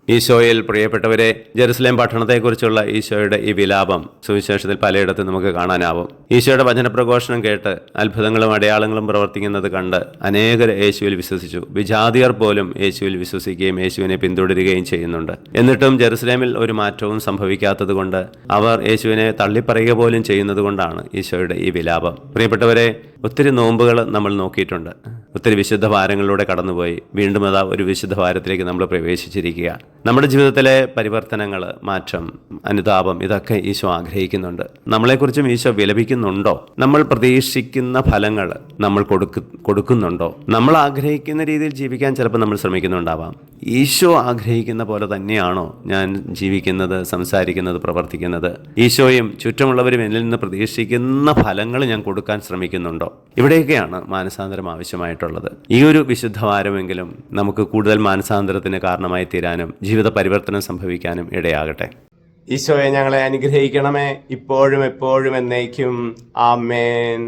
ഈശോയിൽ പ്രിയപ്പെട്ടവരെ, ജെറുസലേം പട്ടണത്തെക്കുറിച്ചുള്ള ഈശോയുടെ ഈ വിലാപം സുവിശേഷത്തിൽ പലയിടത്തും നമുക്ക് കാണാനാവും. ഈശോയുടെ വചനപ്രഘോഷണം കേട്ട് അത്ഭുതങ്ങളും അടയാളങ്ങളും പ്രവർത്തിക്കുന്നത് കണ്ട് അനേകർ യേശുവിൽ വിശ്വസിച്ചു. വിജാതിയർ പോലും യേശുവിൽ വിശ്വസിക്കുകയും യേശുവിനെ പിന്തുടരുകയും ചെയ്യുന്നുണ്ട്. എന്നിട്ടും ജെറുസലേമിൽ ഒരു മാറ്റവും സംഭവിക്കാത്തത് കൊണ്ട് അവർ യേശുവിനെ തള്ളിപ്പറയുക പോലും ചെയ്യുന്നത് കൊണ്ടാണ് ഈശോയുടെ ഈ വിലാപം. പ്രിയപ്പെട്ടവരെ, ഒത്തിരി നോമ്പുകൾ നമ്മൾ നോക്കിയിട്ടുണ്ട്. ഒത്തിരി വിശുദ്ധ വാരങ്ങളിലൂടെ കടന്നുപോയി. വീണ്ടും അതാ ഒരു വിശുദ്ധ വാരത്തിലേക്ക് നമ്മൾ പ്രവേശിച്ചിരിക്കുക. നമ്മുടെ ജീവിതത്തിലെ പരിവർത്തനങ്ങൾ, മാറ്റം, അനുതാപം ഇതൊക്കെ ഈശോ ആഗ്രഹിക്കുന്നുണ്ട്. നമ്മളെക്കുറിച്ചും ഈശോ വിലപിക്കുന്നുണ്ടോ? നമ്മൾ പ്രതീക്ഷിക്കുന്ന ഫലങ്ങൾ നമ്മൾ കൊടുക്കുന്നുണ്ടോ? നമ്മൾ ആഗ്രഹിക്കുന്ന രീതിയിൽ ജീവിക്കാൻ ചിലപ്പോൾ നമ്മൾ ശ്രമിക്കുന്നുണ്ടാവാം. ഈശോ ആഗ്രഹിക്കുന്ന പോലെ തന്നെയാണോ ഞാൻ ജീവിക്കുന്നത്, സംസാരിക്കുന്നത്, പ്രവർത്തിക്കുന്നത്? ഈശോയും ചുറ്റുമുള്ളവരും എന്നിൽ നിന്ന് പ്രതീക്ഷിക്കുന്ന ഫലങ്ങൾ ഞാൻ കൊടുക്കാൻ ശ്രമിക്കുന്നുണ്ടോ? ഇവിടെയൊക്കെയാണ് മാനസാന്തരം ആവശ്യമായിട്ടുള്ളത്. ഈ ഒരു വിശുദ്ധ വാരമെങ്കിലും നമുക്ക് കൂടുതൽ മാനസാന്തരത്തിന് കാരണമായി തീരാനും ജീവിത പരിവർത്തനം സംഭവിക്കാനും ഇടയാകട്ടെ. ഈശോയെ ഞങ്ങളെ അനുഗ്രഹിക്കണമേ, ഇപ്പോഴും എപ്പോഴും എന്നേക്കും. ആമേൻ.